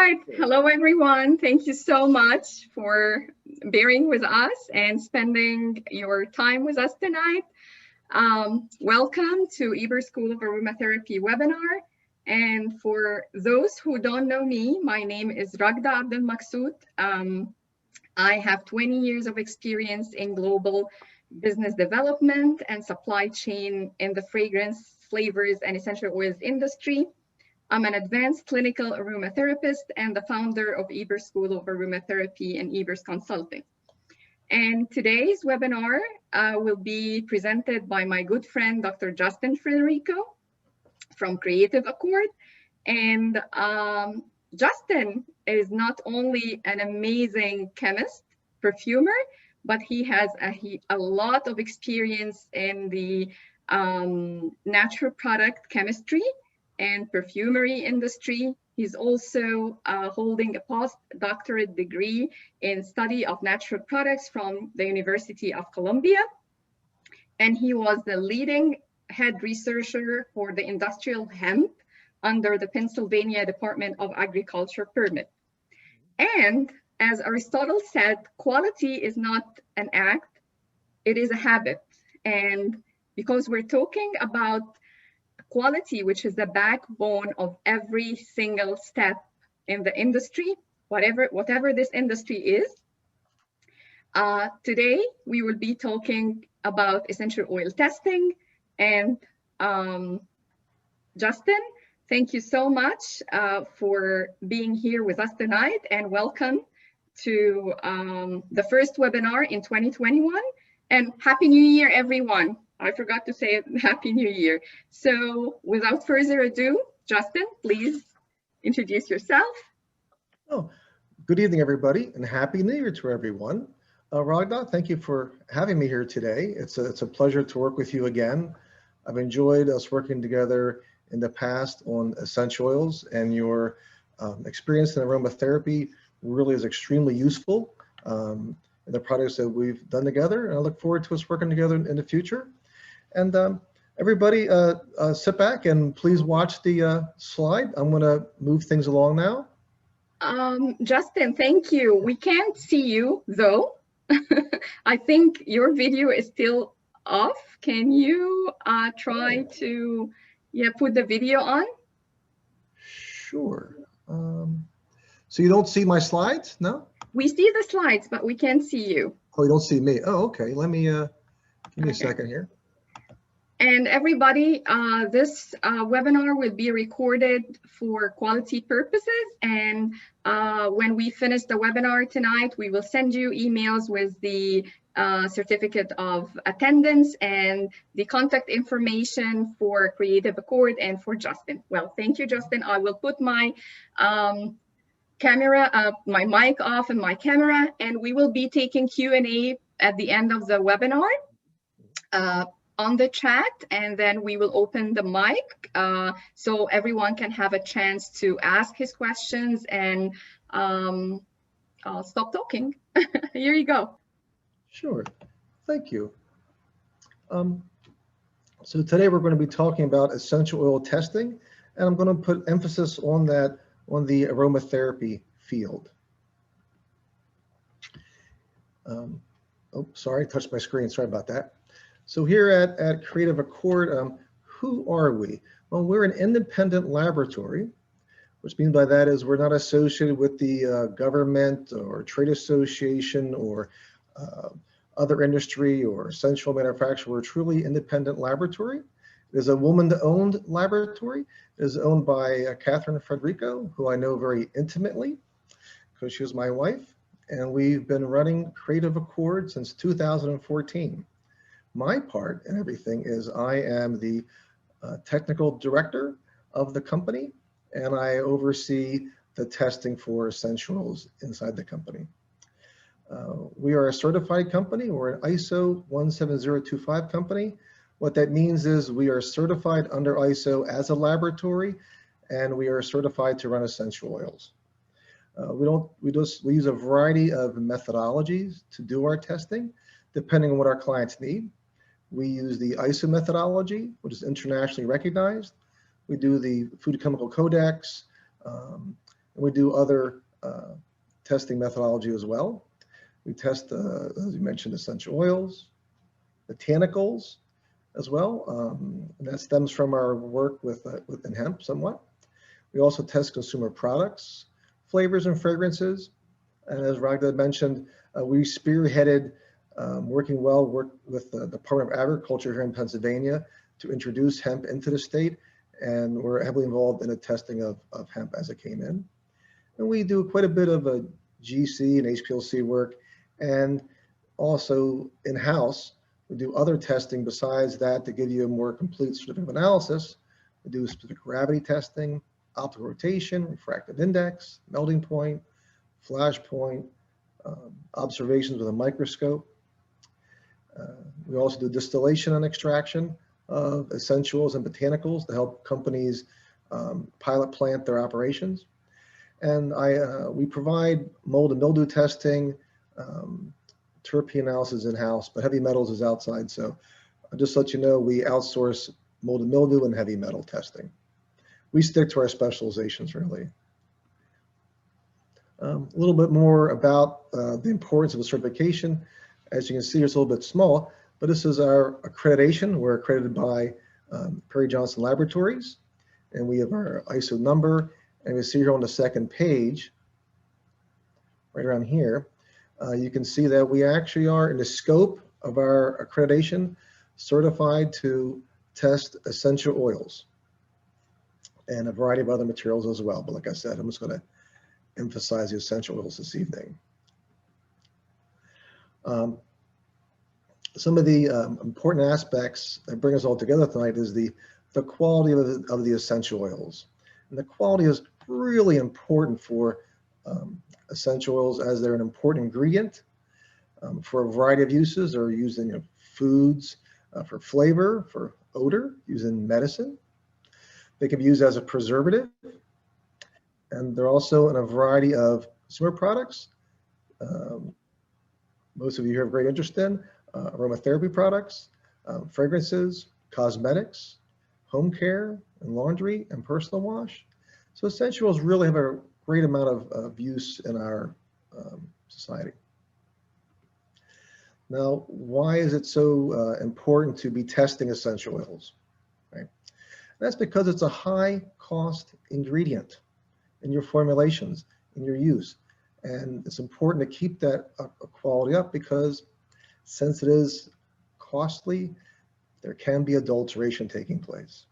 right. Hello, everyone. Thank you so much for bearing with us and spending your time with us tonight. Welcome to Ebers School of Aromatherapy webinar. And for those who don't know me, my name is Ragda Abdel Maksoud. I have 20 years of experience in global business development and supply chain in the fragrance, flavors, and essential oils industry. I'm an advanced clinical aromatherapist and the founder of Ebers School of Aromatherapy and Ebers Consulting. And today's webinar will be presented by my good friend, Dr. Justin Frederico from Creative Accord. And Justin is not only an amazing chemist, perfumer, but he has a lot of experience in the natural product chemistry and perfumery industry. He's also holding a postdoctorate degree in study of natural products from the University of Columbia. And he was the leading head researcher for the industrial hemp under the Pennsylvania Department of Agriculture permit. And as Aristotle said, quality is not an act, it is a habit. And because we're talking about quality, which is the backbone of every single step in the industry, whatever this industry is. Today, we will be talking about essential oil testing. And Justin, thank you so much for being here with us tonight, and welcome to the first webinar in 2021. And Happy New Year, everyone. I forgot to say it, Happy New Year. So without further ado, Justin, please introduce yourself. Oh, good evening, everybody, and Happy New Year to everyone. Ragda, thank you for having me here today. It's a pleasure to work with you again. I've enjoyed us working together in the past on essential oils, and your experience in aromatherapy really is extremely useful in the products that we've done together, and I look forward to us working together in the future. And everybody sit back and please watch the slide. I'm going to move things along now. Justin, thank you. We can't see you though. I think your video is still off. Can you try to put the video on? Sure. So you don't see my slides? No? We see the slides, but we can't see you. Oh, you don't see me. Oh, okay. Let me give me a second here. And everybody, this webinar will be recorded for quality purposes. And when we finish the webinar tonight, we will send you emails with the certificate of attendance and the contact information for Creative Accord and for Justin. Well, thank you, Justin. I will put my camera, my mic off and my camera, and we will be taking Q&A at the end of the webinar. On the chat, and then we will open the mic so everyone can have a chance to ask his questions, and I'll stop talking. Here you go. Sure, thank you. So today we're going to be talking about essential oil testing, and I'm going to put emphasis on that, on the aromatherapy field. Oh, sorry, I touched my screen, sorry about that. So here at Creative Accord, who are we? Well, we're an independent laboratory, which means by that is we're not associated with the government or trade association or other industry or essential manufacturer. We're a truly independent laboratory. It is a woman-owned laboratory. It is owned by Justin Fredericko, who I know very intimately because she was my wife. And we've been running Creative Accord since 2014. My part in everything is I am the technical director of the company, and I oversee the testing for essentials inside the company. We are a certified company. We're an ISO 17025 company. What that means is we are certified under ISO as a laboratory, and we are certified to run essential oils. We use a variety of methodologies to do our testing, depending on what our clients need. We use the ISO methodology, which is internationally recognized. We do the Food Chemical Codex, and And we do other testing methodology as well. We test, as you mentioned, essential oils, botanicals as well. And that stems from our work within hemp somewhat. We also test consumer products, flavors and fragrances. And as Ragda mentioned, we spearheaded working well with the Department of Agriculture here in Pennsylvania to introduce hemp into the state. And we're heavily involved in the testing of hemp as it came in. And we do quite a bit of a GC and HPLC work. And also in-house, we do other testing besides that to give you a more complete certificate of analysis. We do specific gravity testing, optical rotation, refractive index, melting point, flashpoint, observations with a microscope. We also do distillation and extraction of essentials and botanicals to help companies pilot plant their operations. And we provide mold and mildew testing, terpene analysis in-house, but heavy metals is outside. So I'll just let you know, we outsource mold and mildew and heavy metal testing. We stick to our specializations really. A little bit more about the importance of a certification. As you can see, it's a little bit small, but this is our accreditation. We're accredited by Perry Johnson Laboratories, and we have our ISO number. And you see here on the second page, right around here, you can see that we actually are in the scope of our accreditation certified to test essential oils and a variety of other materials as well. But like I said, I'm just going to emphasize the essential oils this evening. Some of the important aspects that bring us all together tonight is the quality of the essential oils. And the quality is really important for essential oils as they're an important ingredient for a variety of uses. They're used in foods, for flavor, for odor, used in medicine. They can be used as a preservative. And they're also in a variety of consumer products. Most of you here have great interest in aromatherapy products, fragrances, cosmetics, home care, and laundry, and personal wash. So essential oils really have a great amount of use in our society. Now, why is it so important to be testing essential oils? Right? That's because it's a high cost ingredient in your formulations, in your use. And it's important to keep that quality up because since it is costly, there can be adulteration taking place.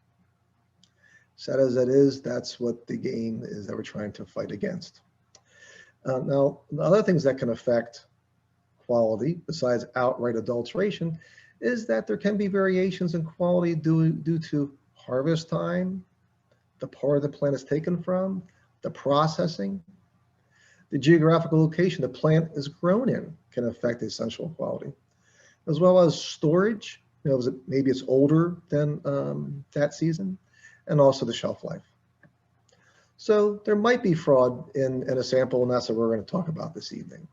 Sad as that is, that's what the game is that we're trying to fight against. Now, the other things that can affect quality, besides outright adulteration, is that there can be variations in quality due to harvest time, the part of the plant is taken from, the processing, the geographical location the plant is grown in can affect the essential quality, as well as storage. Maybe it's older than that season, and also the shelf life. So there might be fraud in a sample, and that's what we're going to talk about this evening.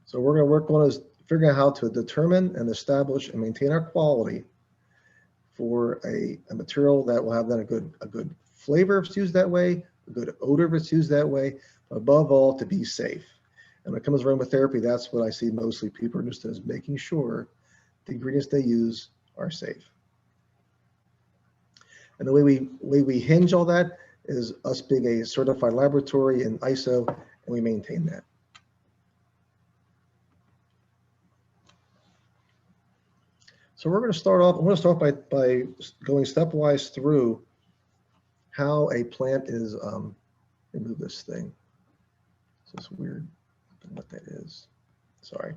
So we're going to work on is figuring out how to determine and establish and maintain our quality for a material that will have then a good flavor if it's used that way, a good odor if it's used that way, but above all, to be safe. And when it comes to aromatherapy, that's what I see mostly people are interested in, is making sure the ingredients they use are safe. And the way we hinge all that is us being a certified laboratory in ISO, and we maintain that. So we're going to start off. I'm going to start by going stepwise through how a plant is. Let me move this thing. It's just weird. I don't know what that is. Sorry.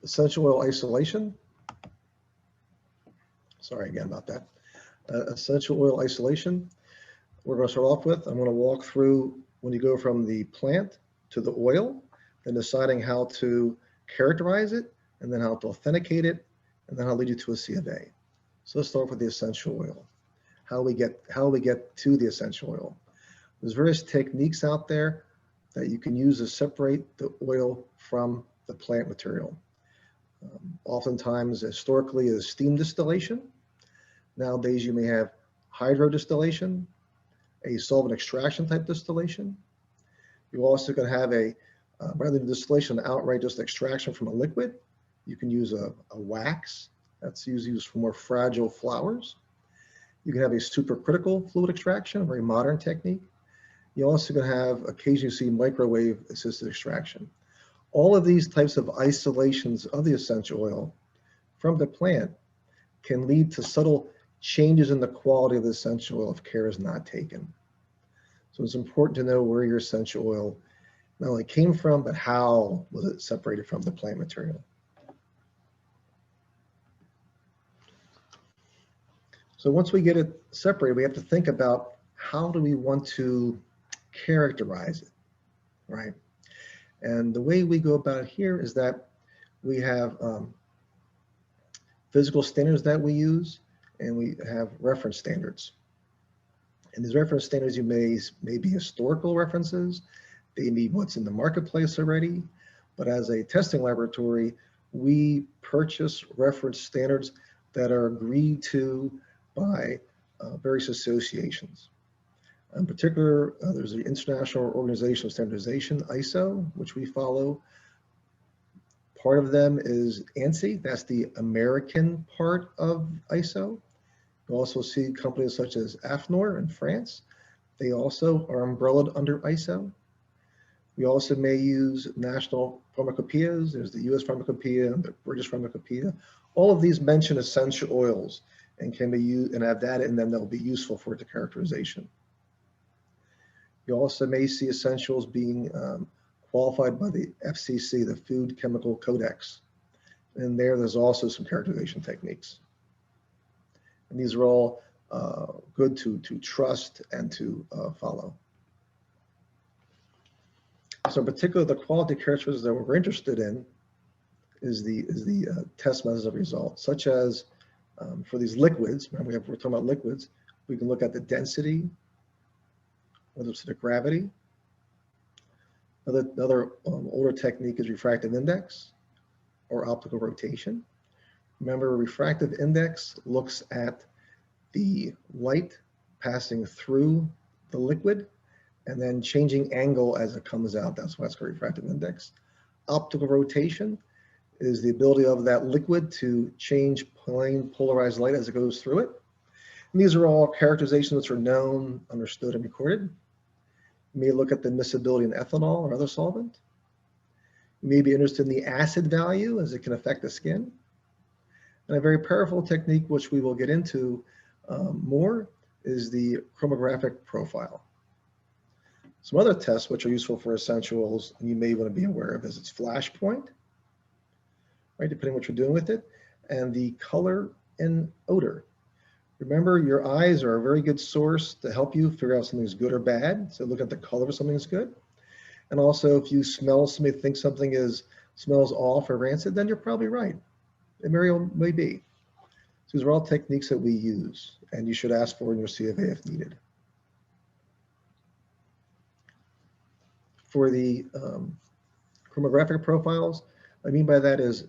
Essential oil isolation. Sorry again about that. Essential oil isolation. We're going to start off with. I'm going to walk through when you go from the plant to the oil, then deciding how to characterize it, and then how to authenticate it, and then I'll lead you to a C of A. So let's start with the essential oil. How we get to the essential oil. There's various techniques out there that you can use to separate the oil from the plant material. Oftentimes, historically, is steam distillation. Nowadays, you may have hydro distillation, a solvent extraction type distillation. You also can have rather than distillation, outright just extraction from a liquid. You can use a wax. That's usually used for more fragile flowers. You can have a supercritical fluid extraction, a very modern technique. You also can have, occasionally see microwave assisted extraction. All of these types of isolations of the essential oil from the plant can lead to subtle changes in the quality of the essential oil if care is not taken. So it's important to know where your essential oil not only came from, but how was it separated from the plant material. So once we get it separated, we have to think about how do we want to characterize it, right? And the way we go about it here is that we have physical standards that we use, and we have reference standards. And these reference standards may be historical references, they may be what's in the marketplace already, but as a testing laboratory, we purchase reference standards that are agreed to by various associations. In particular, there's the International Organization of Standardization, ISO, which we follow. Part of them is ANSI, that's the American part of ISO. You also see companies such as AFNOR in France. They also are umbrellaed under ISO. We also may use national pharmacopoeias. There's the US Pharmacopoeia and the British Pharmacopoeia. All of these mention essential oils and can be used and have data in them that will be useful for the characterization. You also may see essentials being qualified by the FCC, the Food Chemical Codex. And there's also some characterization techniques. And these are all good to trust and to follow. So in particular, the quality characteristics that we're interested in is the test methods of results, such as for these liquids, remember we're talking about liquids, we can look at the density, whether it's the gravity. Another older technique is refractive index or optical rotation. Remember, refractive index looks at the light passing through the liquid and then changing angle as it comes out. That's why it's called refractive index. Optical rotation is the ability of that liquid to change plane polarized light as it goes through it. And these are all characterizations which are known, understood, and recorded. You may look at the miscibility in ethanol or other solvent. You may be interested in the acid value as it can affect the skin. And a very powerful technique, which we will get into more, is the chromographic profile. Some other tests which are useful for essential oils and you may want to be aware of is its Flashpoint, right, depending on what you're doing with it, and the color and odor. Remember, your eyes are a very good source to help you figure out something's good or bad. So look at the color of something's good. And also, if you smell something, think something smells off or rancid, then you're probably right. It may be. So these are all techniques that we use, and you should ask for in your CFA if needed. For the chromographic profiles, I mean by that is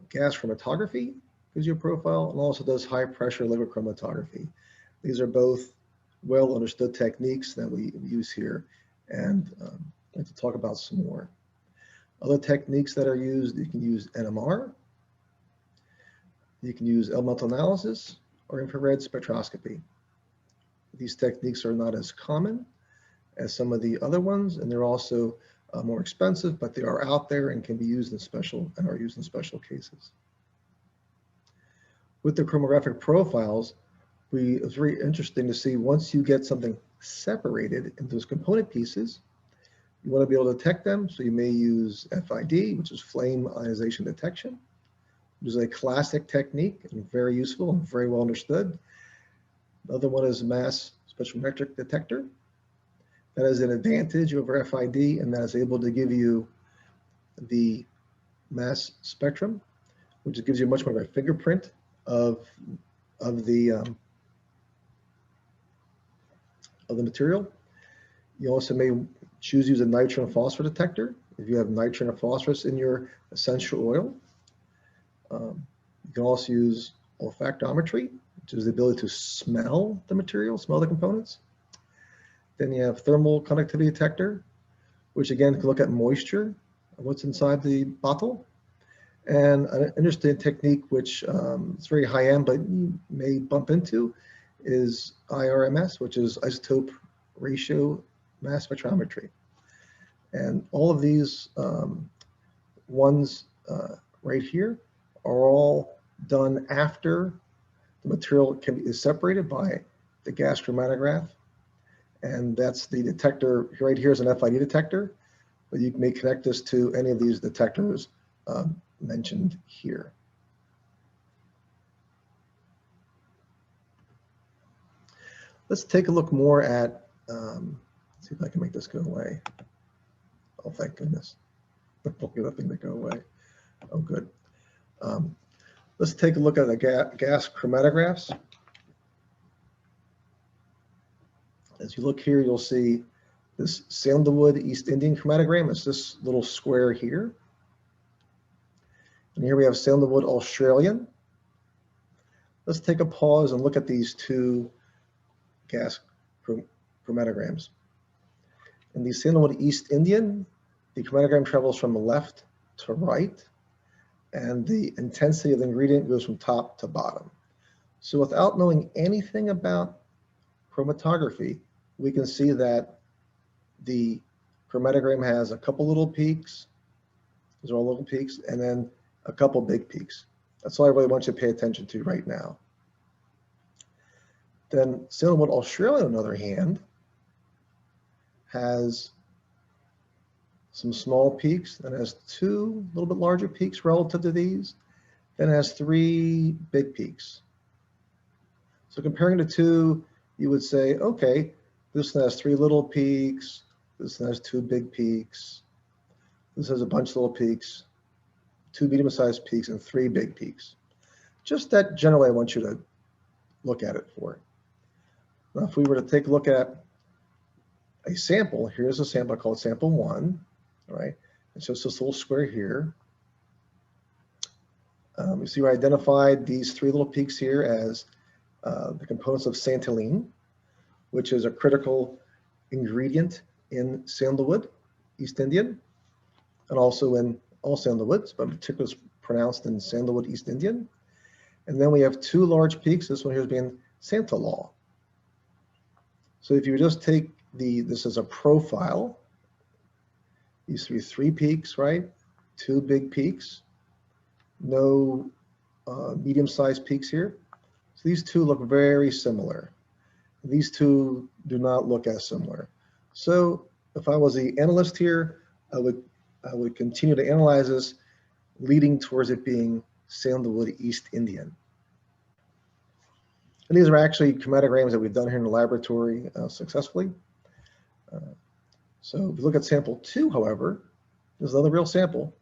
gas chromatography gives you a profile, and also does high pressure liquid chromatography. These are both well understood techniques that we use here, and I'd like to talk about some more. Other techniques that are used, you can use NMR, you can use elemental analysis, or infrared spectroscopy. These techniques are not as common as some of the other ones, and they're also more expensive, but they are out there and can be used in special cases. With the chromographic profiles, it's very interesting to see once you get something separated into those component pieces, you want to be able to detect them. So you may use FID, which is flame ionization detection, which is a classic technique and very useful and very well understood. The other one is mass spectrometric detector. That is an advantage over FID, and that is able to give you the mass spectrum, which gives you much more of a fingerprint of the material. You also may choose to use a nitrogen and phosphorus detector if you have nitrogen or phosphorus in your essential oil. You can also use olfactometry which is the ability to smell the material, smell the components. Then you have thermal conductivity detector, which again can look at moisture, what's inside the bottle. And an interesting technique, which is very high end, but you may bump into, is IRMS, which is isotope ratio mass spectrometry. And all of these ones right here are all done after the material is separated by the gas chromatograph. And that's the detector. Right here is an FID detector, but you may connect this to any of these detectors mentioned here. Let's take a look more at, see if I can make this go away. Oh, thank goodness. I'll get that thing to go away. Oh, good. Let's take a look at the gas chromatographs. As you look here, you'll see this sandalwood East Indian chromatogram. It's this little square here. And here we have sandalwood Australian. Let's take a pause and look at these two gas chromatograms. In the sandalwood East Indian, the chromatogram travels from left to right, and the intensity of the ingredient goes from top to bottom. So without knowing anything about chromatography, we can see that the chromatogram has a couple little peaks. These are all little peaks, and then a couple big peaks. That's all I really want you to pay attention to right now. Then sandalwood Australia, on the other hand, has some small peaks, then has two little bit larger peaks relative to these, then has three big peaks. So comparing the two, you would say, okay, this one has three little peaks, this one has two big peaks, this has a bunch of little peaks, two medium-sized peaks, and three big peaks. Just that generally I want you to look at it for. Now, if we were to take a look at a sample, here's a sample called sample 1, all right? It's just this little square here. You see, I identified these three little peaks here as the components of santalene, which is a critical ingredient in sandalwood, East Indian, and also in all sandalwoods, but particularly pronounced in sandalwood East Indian. And then we have two large peaks. This one here is being santalol. So if you just take this as a profile, these three peaks, right? Two big peaks, no medium-sized peaks here. So these two look very similar. These two do not look as similar. So if I was the analyst here, I would continue to analyze this, leading towards it being sandalwood East Indian. And these are actually chromatograms that we've done here in the laboratory successfully. So if you look at sample 2, however, this is another real sample.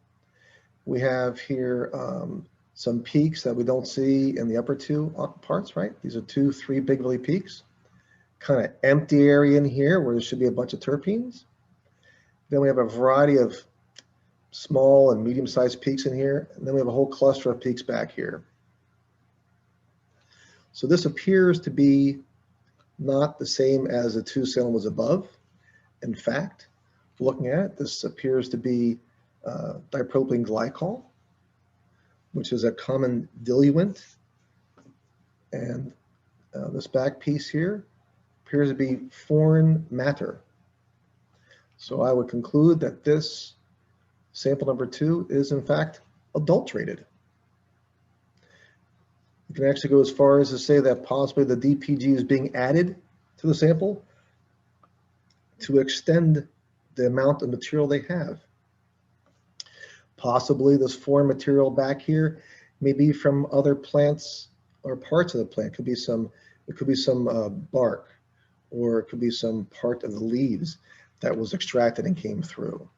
We have here some peaks that we don't see in the upper two parts, right? These are 2, 3 big really peaks. Kind of empty area in here where there should be a bunch of terpenes. Then we have a variety of small and medium-sized peaks in here. And then we have a whole cluster of peaks back here. So this appears to be not the same as the 2 sandalwoods above. In fact, looking at it, this appears to be dipropylene glycol, which is a common diluent. And this back piece here appears to be foreign matter. So I would conclude that this sample number 2 is in fact adulterated. You can actually go as far as to say that possibly the DPG is being added to the sample to extend the amount of material they have. Possibly this foreign material back here may be from other plants or parts of the plant. It could be some bark, or it could be some part of the leaves that was extracted and came through.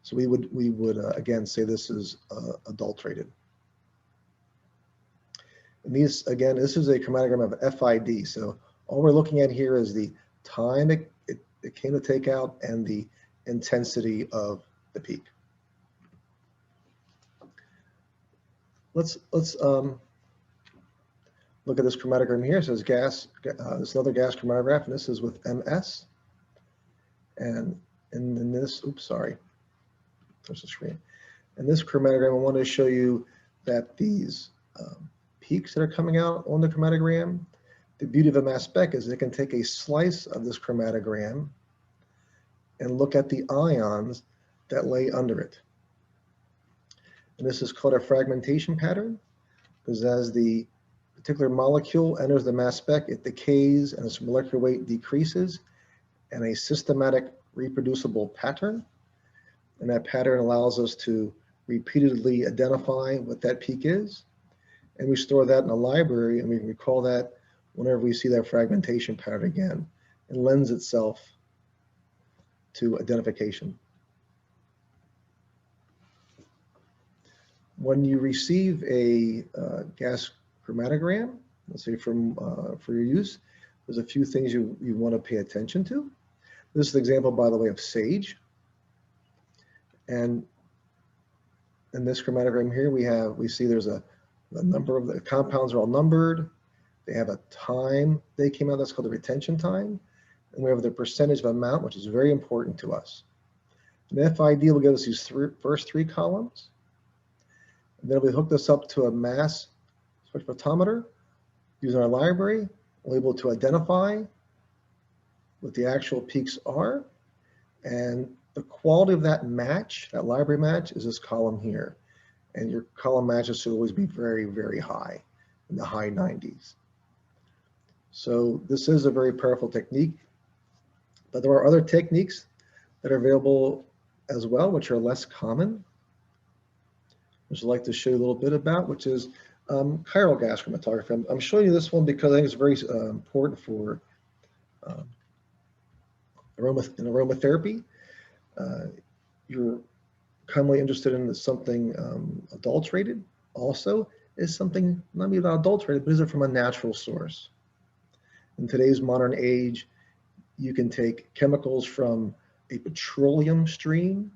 So we would again say this is adulterated. And these, again, this is a chromatogram of FID. So all we're looking at here is the time it came to take out and the intensity of the peak. Let's Look at this chromatogram here. It says gas, this is another gas chromatograph, and this is with MS. And in this, oops, sorry, touch the screen. In this chromatogram, I want to show you that these peaks that are coming out on the chromatogram, the beauty of a mass spec is it can take a slice of this chromatogram and look at the ions that lay under it. And this is called a fragmentation pattern, because as the particular molecule enters the mass spec, it decays and its molecular weight decreases in a systematic reproducible pattern. And that pattern allows us to repeatedly identify what that peak is. And we store that in a library, and we can recall that whenever we see that fragmentation pattern again. It lends itself to identification. When you receive a gas chromatogram, let's say for your use, there's a few things you want to pay attention to. This is an example, by the way, of sage. And in this chromatogram here, we see there's a number of the compounds are all numbered. They have a time they came out, that's called the retention time. And we have the percentage of amount, which is very important to us. And FID will give us these first three columns. And then we hook this up to a mass spectrophotometer using our library. We're able to identify what the actual peaks are. And the quality of that match, that library match, is this column here. And your column matches should always be very, very high, in the high 90s. So this is a very powerful technique. But there are other techniques that are available as well, which are less common, which I'd like to show you a little bit about, which is chiral gas chromatography. I'm showing you this one because I think it's very important for aromatherapy. You're commonly interested in something adulterated. Also, is something not even adulterated, but is it from a natural source? In today's modern age, you can take chemicals from a petroleum stream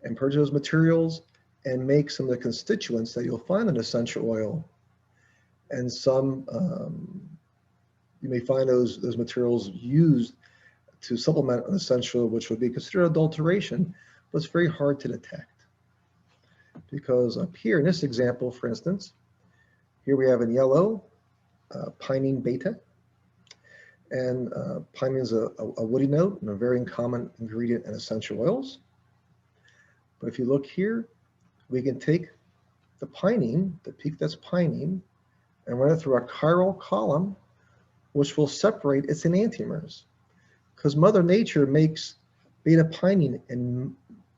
and purge those materials and make some of the constituents that you'll find in essential oil. And some, you may find those materials used to supplement an essential oil, which would be considered adulteration, but it's very hard to detect. Because up here in this example, for instance, here we have in yellow, pinene beta. And pinene is a woody note and a very common ingredient in essential oils. But if you look here, we can take the pinene, the peak that's pinene, and run it through a chiral column, which will separate its enantiomers. Because Mother Nature makes beta pinene in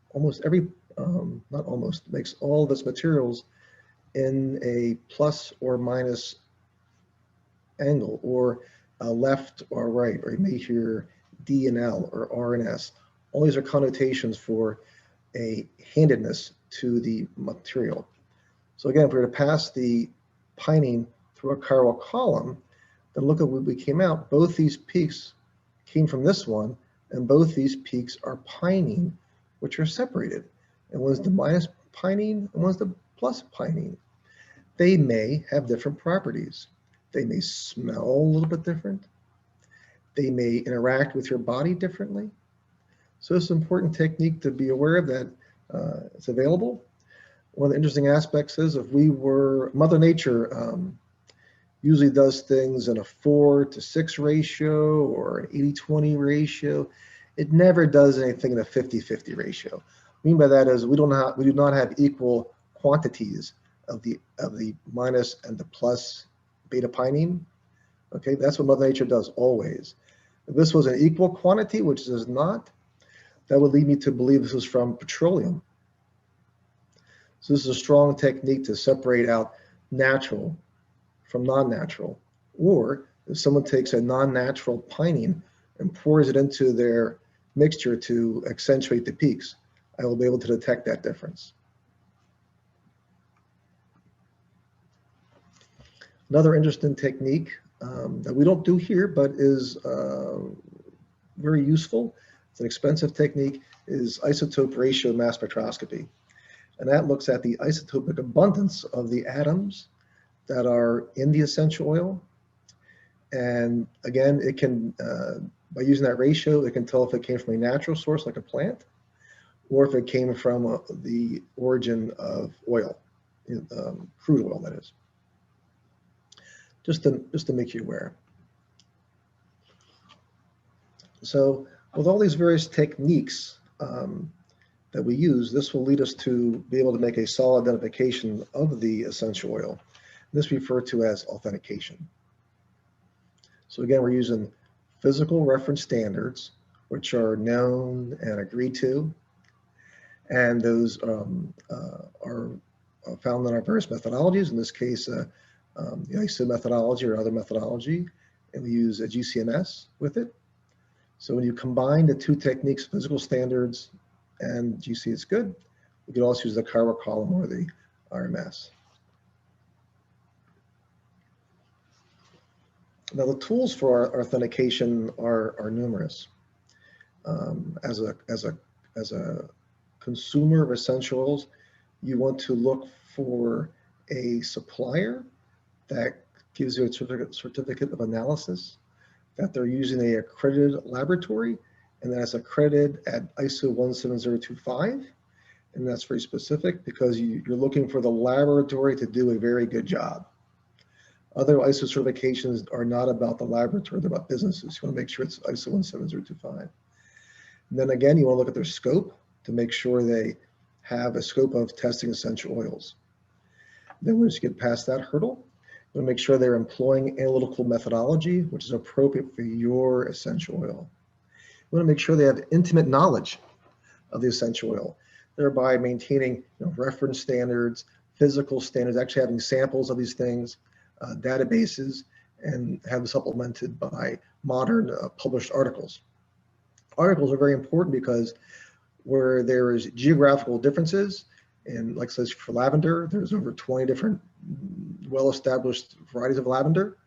almost every, not almost, makes all of its materials in a plus or minus angle, or left or right, or you may hear D and L or R and S. All these are connotations for a handedness to the material. So again, if we were to pass the pinene through a chiral column, then look at what we came out. Both these peaks came from this one, and both these peaks are pinene, which are separated. And one's the minus pinene, and one's the plus pinene. They may have different properties. They may smell a little bit different. They may interact with your body differently. So it's an important technique to be aware of that it's available. One of the interesting aspects is if we were, Mother Nature usually does things in a 4:6 ratio or an 80:20 ratio. It never does anything in a 50:50 ratio. What I mean by that is we do not have equal quantities of the minus and the plus beta pinene. Okay, that's what Mother Nature does always. If this was an equal quantity, which it is not, that would lead me to believe this is from petroleum. So this is a strong technique to separate out natural from non-natural. Or if someone takes a non-natural pinene and pours it into their mixture to accentuate the peaks, I will be able to detect that difference. Another interesting technique that we don't do here, but is very useful, it's an expensive technique, is isotope ratio mass spectroscopy. And that looks at the isotopic abundance of the atoms that are in the essential oil. And again, it can, by using that ratio, it can tell if it came from a natural source like a plant, or if it came from the origin of oil, crude oil, that is. Just to make you aware. So with all these various techniques that we use, this will lead us to be able to make a solid identification of the essential oil. This is referred to as authentication. So again, we're using physical reference standards, which are known and agreed to, and those are found in our various methodologies. In this case, the ISO methodology or other methodology, and we use a GCMS with it. So when you combine the two techniques, physical standards and GC, it's good. We could also use the chiral column or the RMS. Now the tools for our authentication are numerous. As a consumer of essential oils, you want to look for a supplier that gives you a certificate of analysis, that they're using an accredited laboratory, and that's accredited at ISO 17025. And that's very specific because you're looking for the laboratory to do a very good job. Other ISO certifications are not about the laboratory, they're about businesses. You want to make sure it's ISO 17025. And then again, you want to look at their scope to make sure they have a scope of testing essential oils. Then once you get past that hurdle, you want to make sure they're employing analytical methodology, which is appropriate for your essential oil. You want to make sure they have intimate knowledge of the essential oil, thereby maintaining reference standards, physical standards, actually having samples of these things, databases, and have supplemented by modern published articles. Articles are very important because where there is geographical differences, and like says for lavender, there's over 20 different well-established varieties of lavender.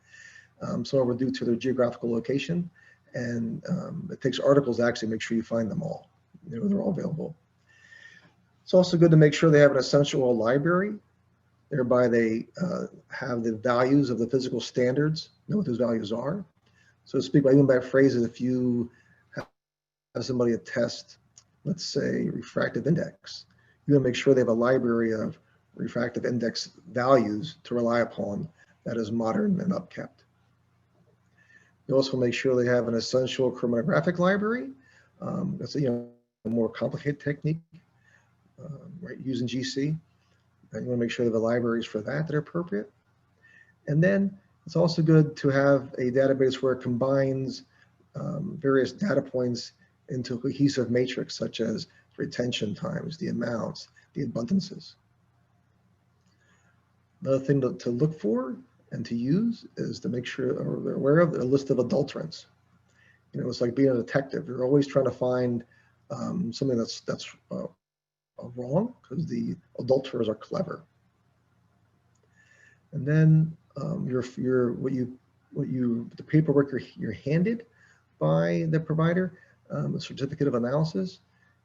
Some of them are due to their geographical location, and it takes articles to actually make sure you find them all. They're all available. It's also good to make sure they have an essential oil library. Thereby they have the values of the physical standards, know what those values are. So to speak, even by phrases, if you have somebody attest, let's say, refractive index, you want to make sure they have a library of refractive index values to rely upon that is modern and upkept. You also make sure they have an essential chromatographic library. That's a more complicated technique, right, using GC. And you want to make sure they have libraries for that are appropriate. And then it's also good to have a database where it combines various data points into a cohesive matrix, such as retention times, the amounts, the abundances. Another thing to look for and to use is to make sure they're aware of a list of adulterants. It's like being a detective. You're always trying to find something that's wrong, because the adulterers are clever. And then the paperwork you're handed by the provider, a certificate of analysis,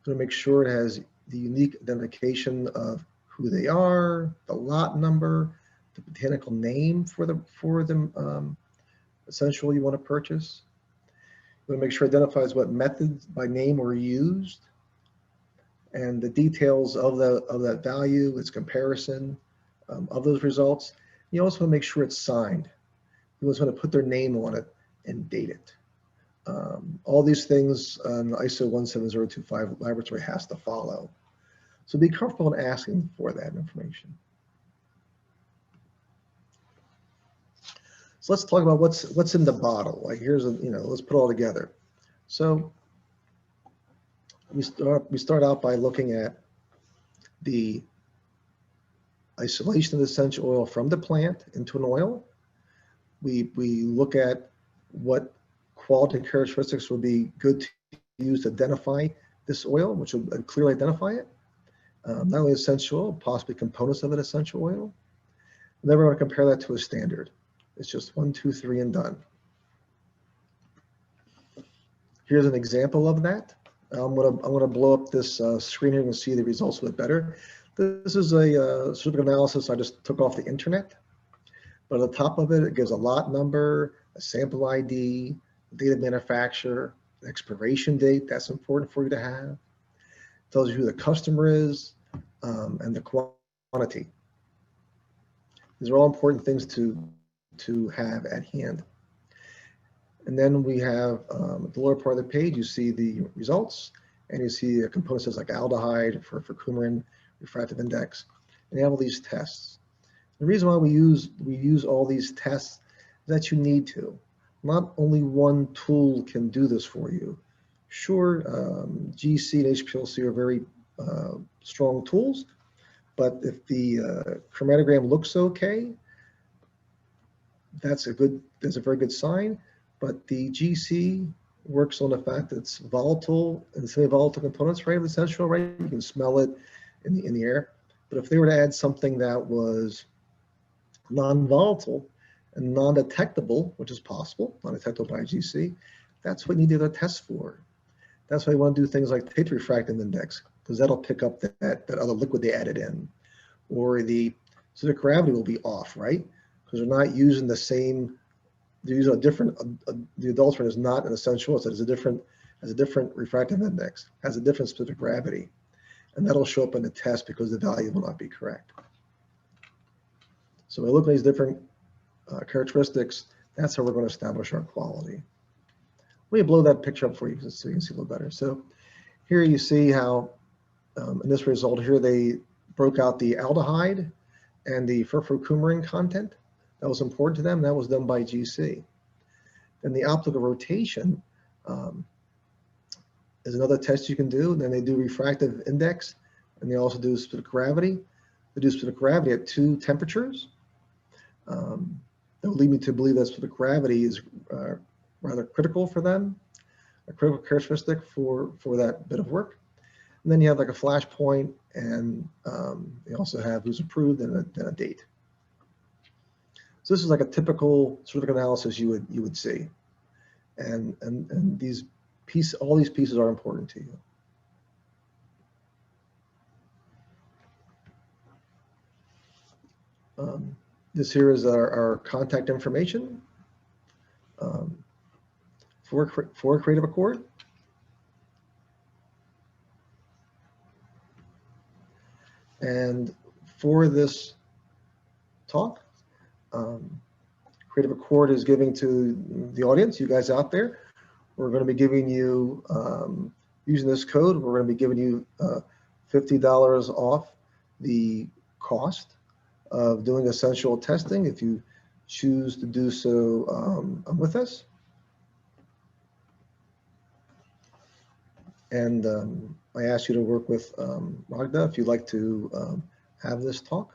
going to make sure it has the unique identification of who they are, the lot number, the botanical name for the essential you want to purchase. You want to make sure it identifies what methods by name were used, and the details of that value, its comparison of those results. You also want to make sure it's signed. You also want to put their name on it and date it. All these things an ISO 17025 laboratory has to follow. So be comfortable in asking for that information. So let's talk about what's in the bottle. Like here's let's put it all together. So we start out by looking at the isolation of the essential oil from the plant into an oil. We look at what quality characteristics would be good to use to identify this oil, which will clearly identify it. Not only essential oil, possibly components of an essential oil. And then we're going to compare that to a standard. It's just 1, 2, 3, and done. Here's an example of that. I'm gonna blow up this screen here and see the results a bit better. This is a certificate analysis I just took off the internet. But at the top of it, it gives a lot number, a sample ID, date of manufacturer, the expiration date, that's important for you to have. It tells you who the customer is, and the quantity. These are all important things to have at hand. And then we have the lower part of the page, you see the results, and you see components like aldehyde for coumarin, refractive index, and you have all these tests. The reason why we use all these tests is that you need to. Not only one tool can do this for you. Sure, GC and HPLC are very strong tools, but if the chromatogram looks okay, that's a very good sign. But the GC works on the fact that it's volatile and semi-volatile components, right, of the essential, right? You can smell it in the air. But if they were to add something that was non-volatile and non-detectable, which is possible, non-detectable by GC, that's what you need the other tests for. That's why you want to do things like take the refractive index, because that'll pick up that other liquid they added in. Or the specific gravity will be off, right? Because they're not using the same, they're using a different, the adulterant is not an essential, so it has a different refractive index, has a different specific gravity. And that'll show up in the test because the value will not be correct. So by looking at these different characteristics, that's how we're going to establish our quality. Let me blow that picture up for you so you can see a little better. So here you see how in this result here, they broke out the aldehyde and the furfural content. That was important to them. That was done by GC. Then the optical rotation is another test you can do. And then they do refractive index, and they also do specific gravity. They do specific gravity at 2 temperatures. That will lead me to believe that specific gravity is rather critical for them, a critical characteristic for that bit of work. And then you have like a flashpoint, and they also have who's approved and a date. So this is like a typical sort of analysis you would see, and all these pieces are important to you. This here is our contact information for Creative Accord. And for this talk, Creative Accord is giving to the audience, you guys out there, we're going to be giving you, using this code, we're going to be giving you $50 off the cost of doing essential testing if you choose to do so with us. And I ask you to work with Magda if you'd like to have this talk.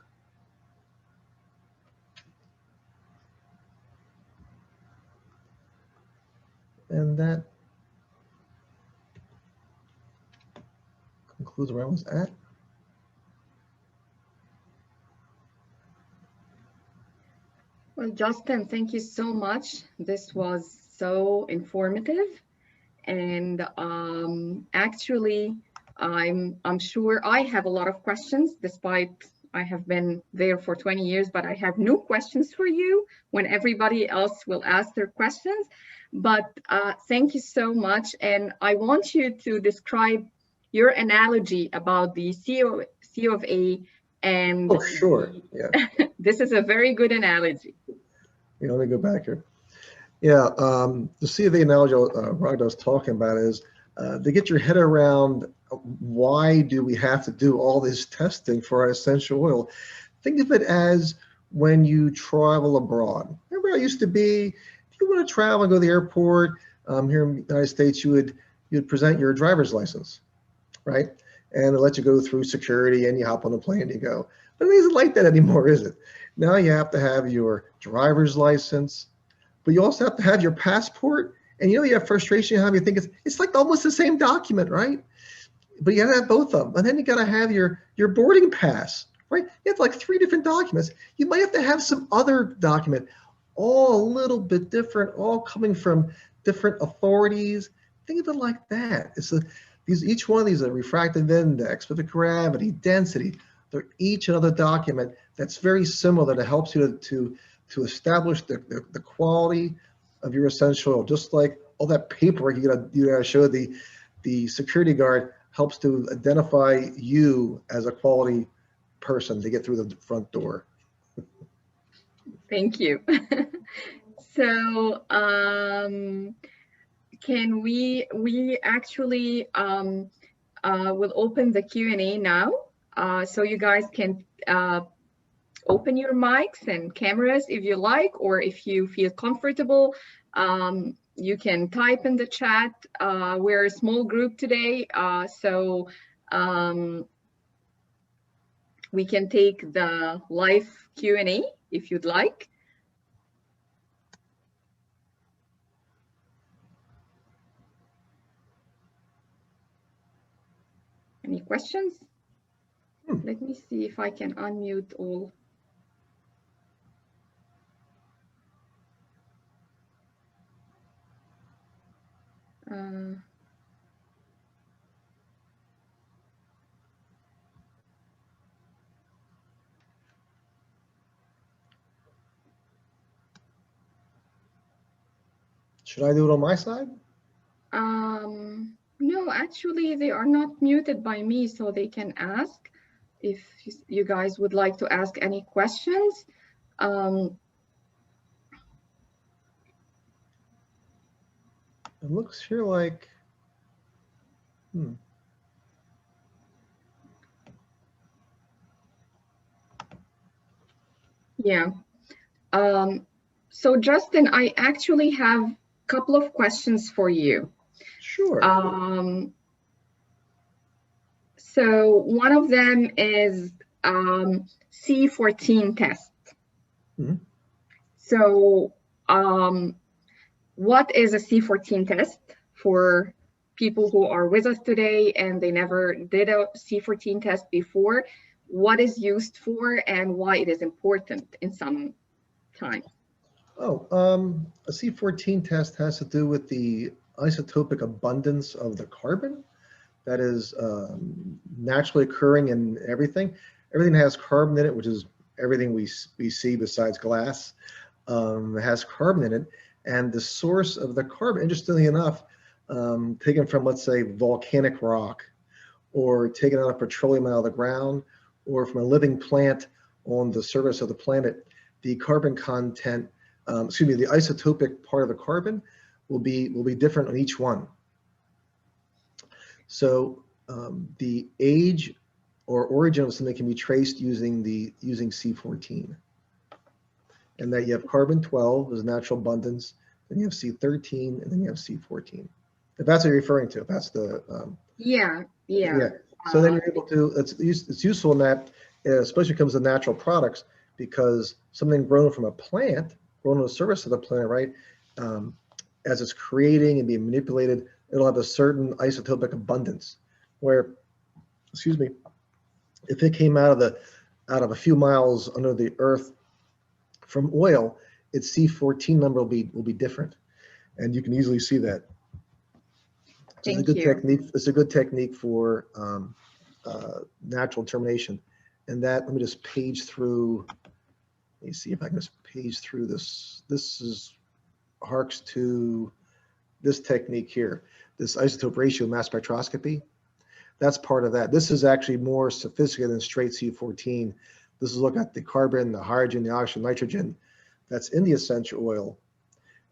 And that concludes where I was at. Well, Justin, thank you so much. This was so informative. And actually, I'm sure I have a lot of questions, despite I have been there for 20 years, but I have no questions for you when everybody else will ask their questions. But thank you so much. And I want you to describe your analogy about the C of A. And oh, sure. Yeah. This is a very good analogy. Yeah, let me go back here. Yeah, the C of A analogy Ragda was talking about is to get your head around why do we have to do all this testing for our essential oil. Think of it as when you travel abroad. Remember how it used to be, if you want to travel and go to the airport here in the United States, you'd present your driver's license, right? And it lets you go through security and you hop on the plane and you go. But it isn't like that anymore, is it? Now you have to have your driver's license, but you also have to have your passport. And you have frustration, you think it's like almost the same document, right? But you gotta have both of them. And then you gotta have your boarding pass, right? You have like 3 different documents. You might have to have some other document, all a little bit different, all coming from different authorities. Think of it like that. Each one of these are refractive index, specific gravity, density. They're each another document that's very similar that helps you to to establish the quality of your essential oil. Just like all that paperwork you gotta show the security guard helps to identify you as a quality person to get through the front door. Thank you. So can we actually will open the Q&A now, so you guys can open your mics and cameras if you like, or if you feel comfortable, you can type in the chat. We're a small group today, so we can take the live Q&A if you'd like. Any questions? Let me see if I can unmute all. Should I do it on my side? No, actually, they are not muted by me, so they can ask if you guys would like to ask any questions. It looks here like, Yeah. So Justin, I actually have a couple of questions for you. Sure. So one of them is C14 test. Mm-hmm. So what is a C14 test for people who are with us today and they never did a C14 test before? What is used for and why it is important in some time? Oh, a C14 test has to do with the isotopic abundance of the carbon that is naturally occurring in everything. Everything has carbon in it, which is everything we see besides glass. Has carbon in it, and the source of the carbon, interestingly enough, taken from, let's say, volcanic rock, or taken out of petroleum out of the ground, or from a living plant on the surface of the planet, the carbon content, the isotopic part of the carbon will be different on each one. So the age or origin of something can be traced using C14. And that you have carbon 12 as natural abundance, then you have C13, and then you have C14. If that's what you're referring to, if that's the yeah. So then you're able to. It's useful in that, especially when it comes to natural products, because something grown from a plant, grown on the surface of the plant, right? As it's creating and being manipulated, it'll have a certain isotopic abundance. Where, excuse me, if it came out of a few miles under the earth from oil, its C14 number will be different, and you can easily see that. It's a good technique. It's a good technique for natural termination. And that, let me just page through. Let me see if I can just page through this. This harks to this technique here, this isotope ratio mass spectroscopy. That's part of that. This is actually more sophisticated than straight C14. This is look at the carbon, the hydrogen, the oxygen, nitrogen that's in the essential oil.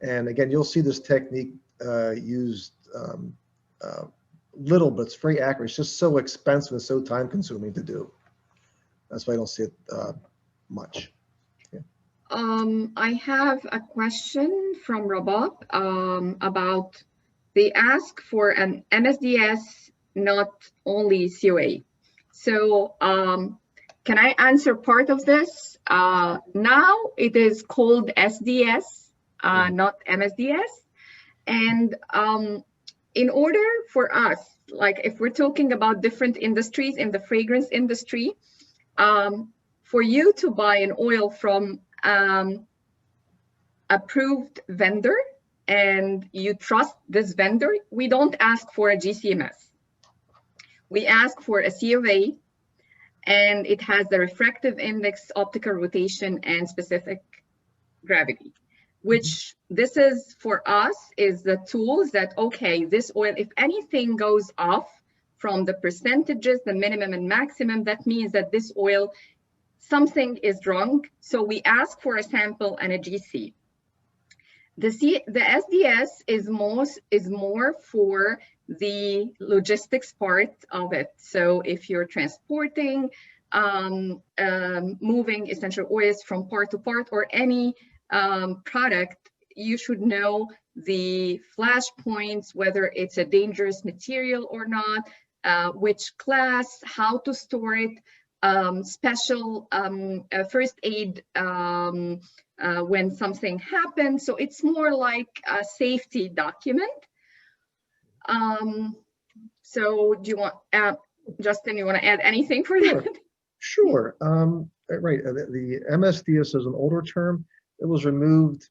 And again, you'll see this technique used little, but it's very accurate. It's just so expensive and so time consuming to do. That's why I don't see it much. Yeah. I have a question from Rabab about, they ask for an MSDS, not only COA. So can I answer part of this? Now it is called SDS, not MSDS. And in order for us, like if we're talking about different industries in the fragrance industry, for you to buy an oil from approved vendor and you trust this vendor, we don't ask for a GCMS. We ask for a COA, and it has the refractive index, optical rotation, and specific gravity, which this is for us is the tools that, okay, this oil, if anything goes off from the percentages, the minimum and maximum, that means that this oil, something is wrong. So we ask for a sample and a GC. The SDS is more for the logistics part of it. So if you're transporting, moving essential oils from part to part or any product, you should know the flashpoints, whether it's a dangerous material or not, which class, how to store it, special first aid when something happens. So it's more like a safety document. So do you want, Justin, you want to add anything for that? Sure. Right. The MSDS is an older term. It was removed,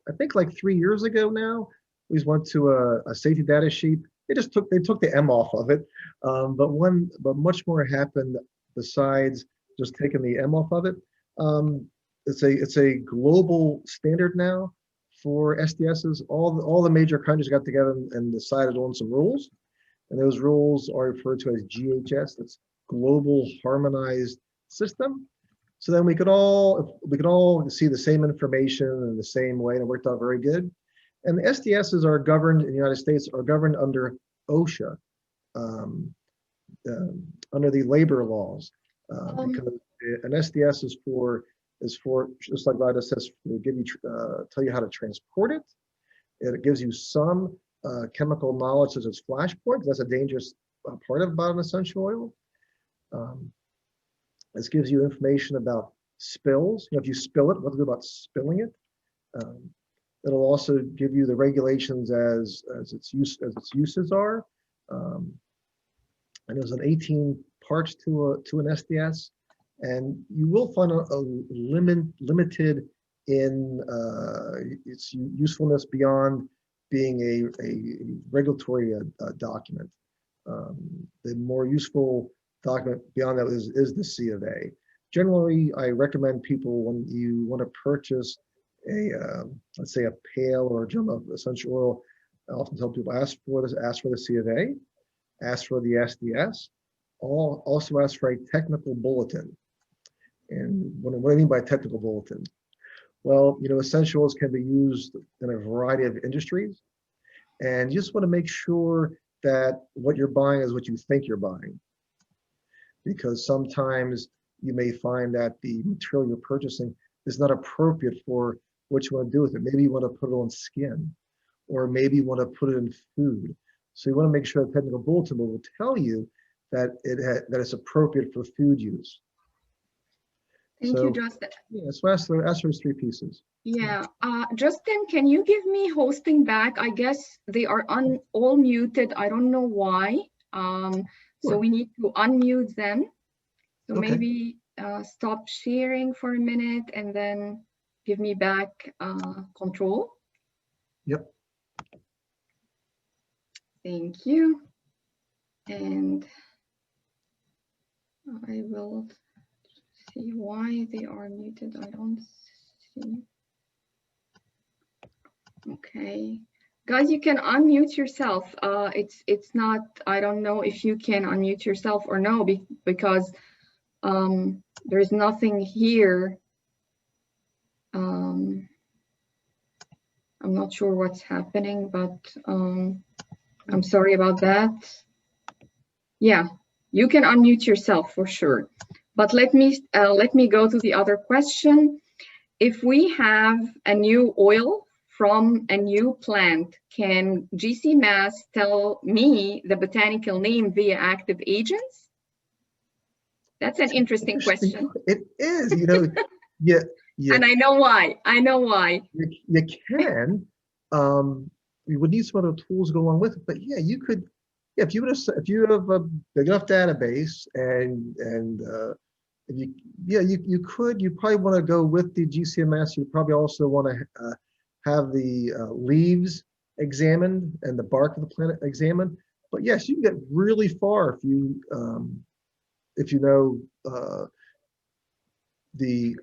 I think, like 3 years ago now. We went to a safety data sheet. They took the M off of it, but much more happened besides just taking the M off of it. It's a global standard now for SDSs. All the major countries got together and decided on some rules, and those rules are referred to as GHS. That's Global Harmonized System. So then we could all see the same information in the same way, and it worked out very good. And the SDSs are governed in the United States, are governed under OSHA, under the labor laws. Because an SDS is for just like Lida says, give you tell you how to transport it. It gives you some chemical knowledge such as flashpoint. That's a dangerous part about an essential oil. This gives you information about spills. If you spill it, what to do about spilling it. It'll also give you the regulations as its uses are. And there's an 18 parts to an SDS, and you will find a limited in its usefulness beyond being a regulatory document. The more useful document beyond that is the C of A. Generally, I recommend people, when you want to purchase let's say a pail or a drum of essential oil, I often tell people ask for the C of A, ask for the SDS, also ask for a technical bulletin. And what do I mean by technical bulletin? Well, essential oils can be used in a variety of industries, and you just want to make sure that what you're buying is what you think you're buying. Because sometimes you may find that the material you're purchasing is not appropriate for what you want to do with it. Maybe you want to put it on skin, or maybe you want to put it in food. So you want to make sure the technical bulletin will tell you that it's appropriate for food use. Thank you, Justin. Yeah, so ask for those 3 pieces. Yeah, Justin, can you give me hosting back? I guess they are all muted. I don't know why. Sure. So we need to unmute them. So Okay. maybe stop sharing for a minute and then give me back control. Yep. Thank you. And I will see why they are muted. I don't see. Okay. Guys, you can unmute yourself. It's not, I don't know if you can unmute yourself or no, because there's nothing here. I'm not sure what's happening, but I'm sorry about that. Yeah, you can unmute yourself for sure. But let me go to the other question. If we have a new oil from a new plant, can GC-Mass tell me the botanical name via active agents? That's an interesting question. It is, yeah. And I know why. You can. You would need some other tools to go along with it, but yeah, you could. Yeah, if you have a big enough database, and you could. You probably want to go with the GC-Mass. You probably also want to have the leaves examined and the bark of the plant examined. But yes, you can get really far if you know the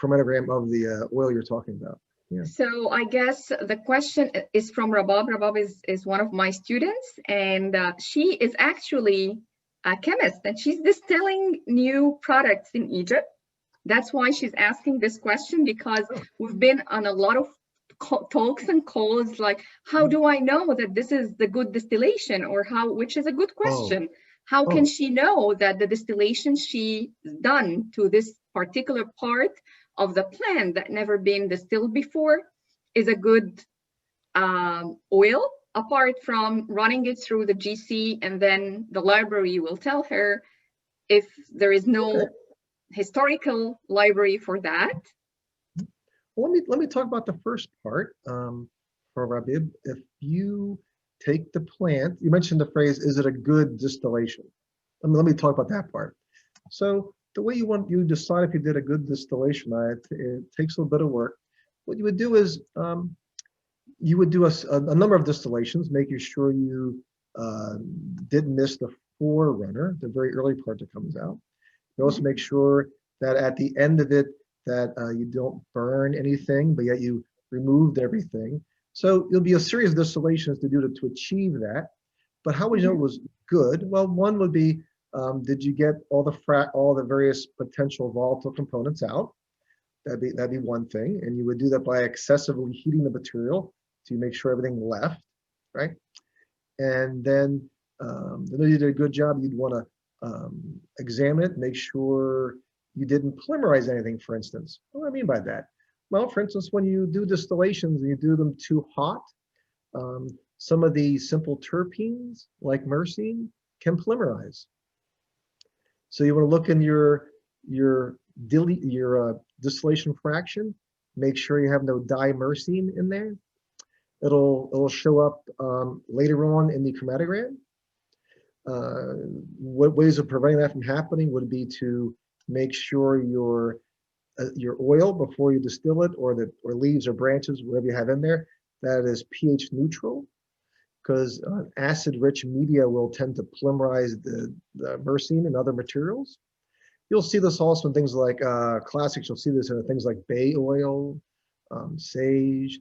chromatogram of the oil you're talking about. Yeah. So I guess the question is from Rabab. Rabab is one of my students, and she is actually a chemist, and she's distilling new products in Egypt. That's why she's asking this question, because we've been on a lot of talks and calls like, how do I know that this is the good distillation, or which is a good question. How can she know that the distillation she done to this particular part of the plant that never been distilled before is a good oil, apart from running it through the GC, and then the library will tell her if there is no historical library for that. Well, let me talk about the first part for Rabib. If you take the plant, you mentioned the phrase, is it a good distillation? Let me talk about that part. So the way you decide if you did a good distillation, it takes a little bit of work. What you would do is you would do a number of distillations, making sure you didn't miss the forerunner, the very early part that comes out. You also make sure that at the end of it, that you don't burn anything, but yet you removed everything. So it'll be a series of distillations to do to achieve that. But how would you know it was good? Well, one would be, did you get all the various potential volatile components out? That'd be one thing, and you would do that by excessively heating the material to make sure everything left, right? And then you did a good job. You'd want to examine it, make sure you didn't polymerize anything, for instance. What do I mean by that? Well, for instance, when you do distillations and you do them too hot, some of the simple terpenes, like myrcene, can polymerize. So you want to look in your distillation fraction, make sure you have no dimyrcene in there. It'll show up later on in the chromatogram. What ways of preventing that from happening would be to make sure your oil, before you distill it, or leaves or branches, whatever you have in there, that is pH neutral, because acid-rich media will tend to polymerize the myrcene and other materials. You'll see this also in things like classics. You'll see this in things like bay oil, sage,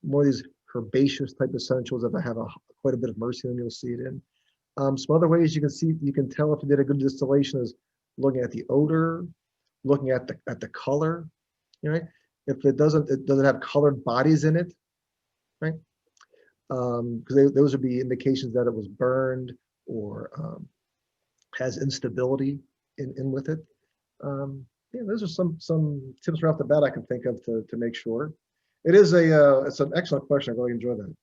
more of these herbaceous type essentials that have quite a bit of myrcene, you'll see it in. Some other ways you can tell if you did a good distillation is looking at the odor, looking at the color, right? If it doesn't have colored bodies in it, right? Because those would be indications that it was burned or has instability in with it. Yeah, those are some tips right off the bat I can think of to make sure. It's an excellent question. I really enjoy that.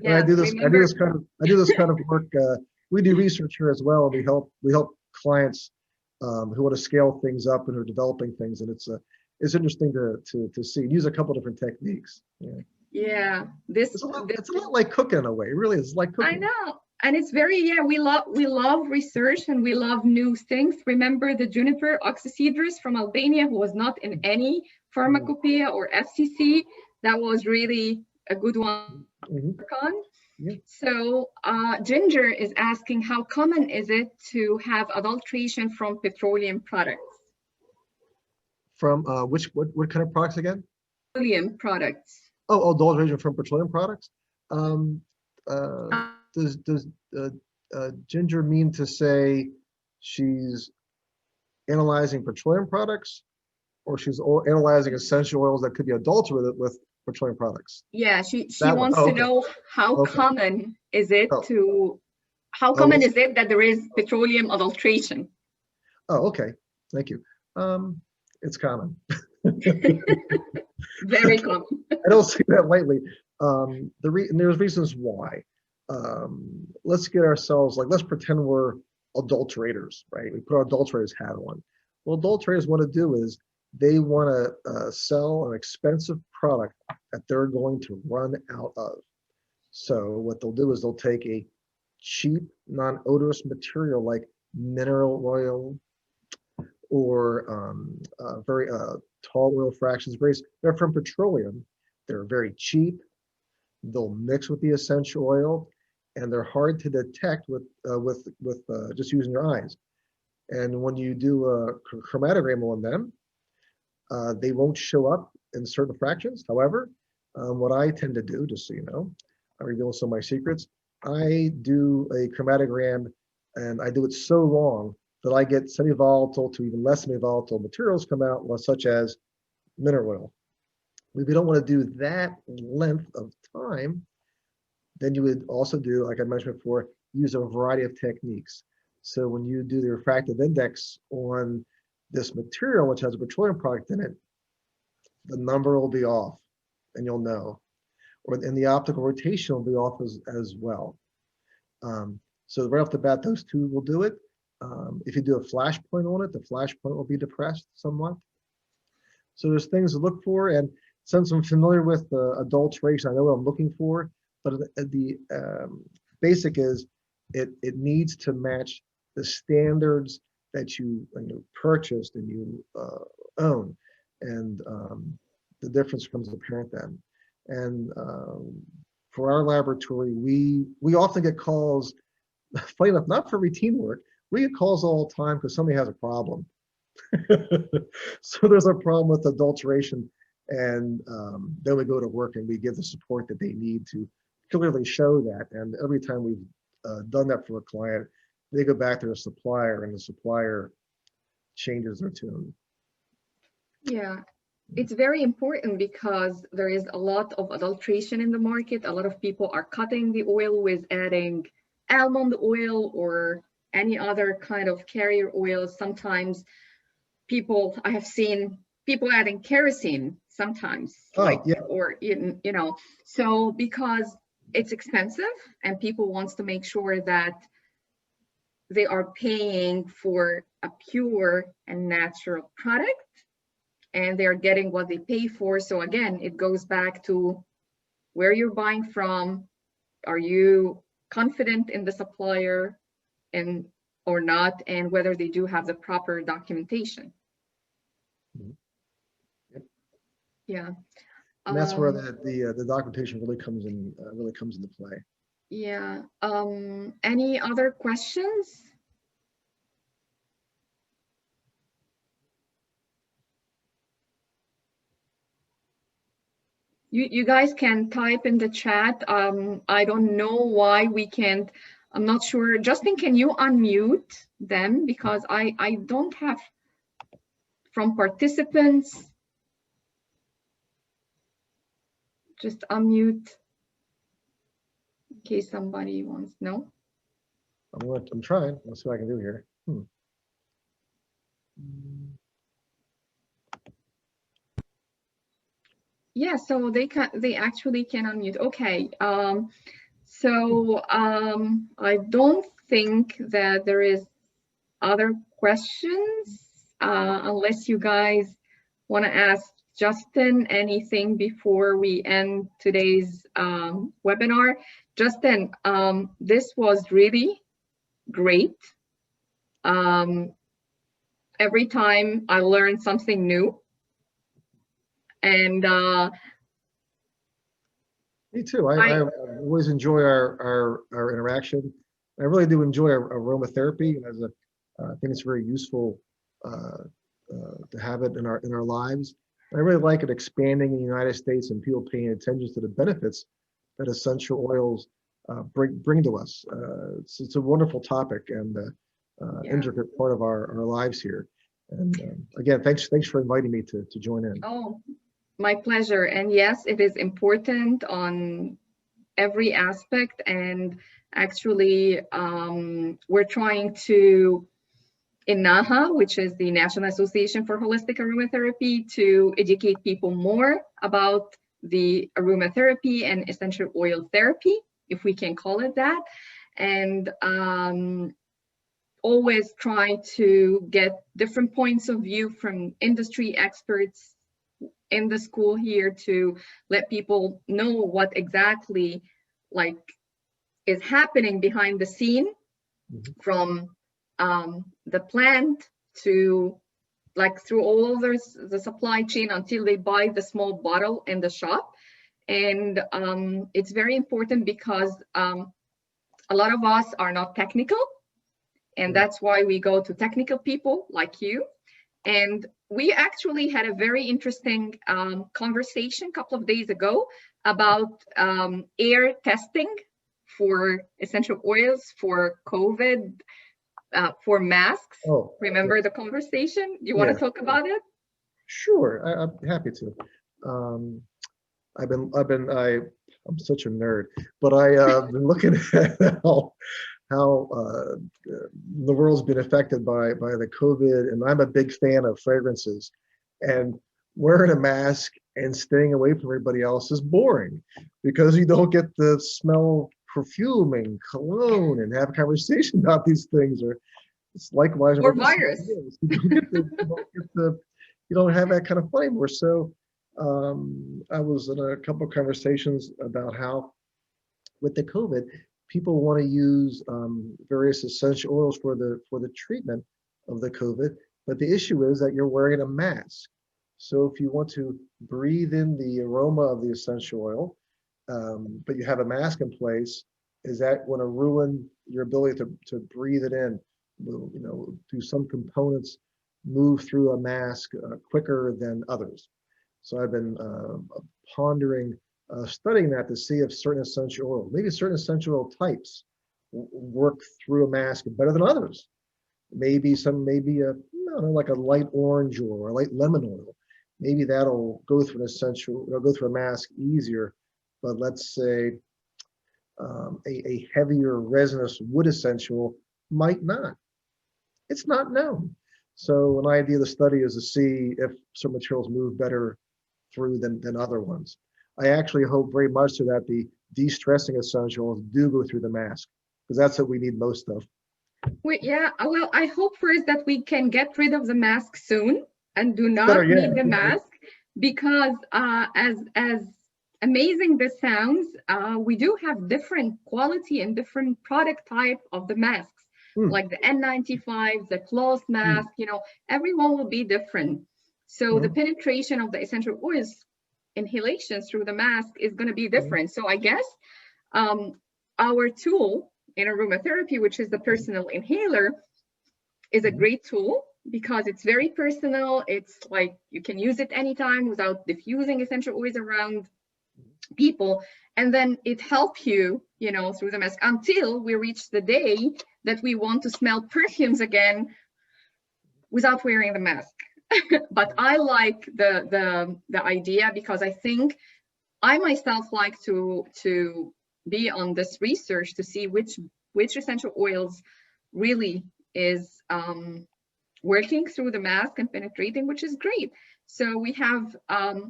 Yeah, I do this kind of work. We do research here as well, and we help clients who want to scale things up and are developing things, and it's interesting to see. Use a couple different techniques. Yeah, it's a lot like cooking in a way. It really is like cooking. I know, and it's very we love research and we love new things. Remember the juniper oxycedrus from Albania, who was not in any pharmacopoeia or FCC. That was really a good one to work on. Yeah. So Ginger is asking, how common is it to have adulteration from petroleum products? From what kind of products again? Petroleum products. Oh, adulteration from petroleum products. Does Ginger mean to say she's analyzing petroleum products, or she's analyzing essential oils that could be adulterated with petroleum products? Yeah, she wants to know how common is it is it that there is petroleum adulteration? Oh, okay. Thank you. It's common. Very common. I don't say that lightly. There's reasons why. Let's pretend we're adulterators, right? We put our adulterators hat on. What adulterators want to do is they want to sell an expensive product that they're going to run out of. So what they'll do is they'll take a cheap, non-odorous material like mineral oil or very tall oil fractions. They're from petroleum. They're very cheap. They'll mix with the essential oil, and they're hard to detect with just using your eyes. And when you do a chromatogram on them, They won't show up in certain fractions. However, what I tend to do, just so you know, I reveal some of my secrets, I do a chromatogram, and I do it so long that I get semi-volatile to even less semi-volatile materials come out, such as mineral oil. If you don't want to do that length of time, then you would also do, like I mentioned before, use a variety of techniques. So when you do the refractive index on this material, which has a petroleum product in it, the number will be off, and you'll know. And the optical rotation will be off as well. So right off the bat, those two will do it. If you do a flash point on it, the flash point will be depressed somewhat. So there's things to look for. And since I'm familiar with adulteration, I know what I'm looking for. But the basic is it needs to match the standards that you purchased and you own. And the difference becomes apparent then. And for our laboratory, we often get calls, funny enough, not for routine work. We get calls all the time because somebody has a problem. So there's a problem with adulteration, and then we go to work and we give the support that they need to clearly show that. And every time we've done that for a client, they go back to the supplier, and the supplier changes their tune. Yeah, it's very important because there is a lot of adulteration in the market. A lot of people are cutting the oil with adding almond oil or any other kind of carrier oil. Sometimes I have seen people adding kerosene sometimes, or you know, so because it's expensive and people wants to make sure that they are paying for a pure and natural product, and they're getting what they pay for. So again, it goes back to where you're buying from. Are you confident in the supplier or not, and whether they do have the proper documentation? Yep. Yeah. And that's where the documentation really comes into play. Yeah. Any other questions? You guys can type in the chat. I don't know why we can't. I'm not sure. Justin, can you unmute them? Because I don't have from participants. Just unmute in case somebody wants. No? I'm trying. Let's see what I can do here. Yeah, so they actually can unmute. Okay. I don't think that there is other questions unless you guys want to ask Justin anything before we end today's webinar. Justin, this was really great. Every time I learned something new. And me too. I always enjoy our interaction. I really do enjoy aromatherapy, and I think it's very useful to have it in our lives. I really like it expanding in the United States and people paying attention to the benefits that essential oils bring to us. It's a wonderful topic and intricate part of our lives here. And again, thanks for inviting me to join in. Oh, my pleasure. And yes, it is important on every aspect. And actually, we're trying to, in NAHA, which is the National Association for Holistic Aromatherapy, to educate people more about the aromatherapy and essential oil therapy, if we can call it that. And always try to get different points of view from industry experts in the school here to let people know what exactly is happening behind the scene, from the plant to through all of the supply chain until they buy the small bottle in the shop. And it's very important because a lot of us are not technical, and that's why we go to technical people like you. And we actually had a very interesting conversation a couple of days ago about air testing for essential oils, for COVID, for masks. Oh, remember yeah. the conversation? Do you want Yeah, to talk about it? sure. I'm happy to. Um, I'm such a nerd, but I've been looking at how the world's been affected by the COVID, and I'm a big fan of fragrances. And wearing a mask and staying away from everybody else is boring because you don't get to smell perfume and cologne and have a conversation about these things. Or it's likewise Or about this. virus? You don't have that kind of flavor. So I was in a couple of conversations about how with the COVID, people want to use various essential oils for the treatment of the COVID, but the issue is that you're wearing a mask. So if you want to breathe in the aroma of the essential oil, but you have a mask in place, is that going to ruin your ability to breathe it in? Do some components move through a mask quicker than others? So I've been pondering, studying that to see if certain essential oils, maybe certain essential oil types, work through a mask better than others. Maybe I don't know, like a light orange or a light lemon oil. Maybe that'll go through it'll go through a mask easier. But let's say a heavier resinous wood essential might not. It's not known. So an idea of the study is to see if some materials move better through than other ones. I actually hope very much so that the de-stressing essentials do go through the mask, because that's what we need most of. Yeah, well, I hope first that we can get rid of the mask soon and do Better not yet. need the mask, because as amazing this sounds, we do have different quality and different product type of the masks, like the N95, the cloth mask, everyone will be different. So the penetration of the essential oils inhalations through the mask is going to be different. So I guess our tool in aromatherapy, which is the personal inhaler, is a great tool because it's very personal. It's like you can use it anytime without diffusing essential oils around people. And then it helps you, through the mask until we reach the day that we want to smell perfumes again without wearing the mask. But I like the idea because I think I myself like to be on this research to see which essential oils really is working through the mask and penetrating, which is great. So we have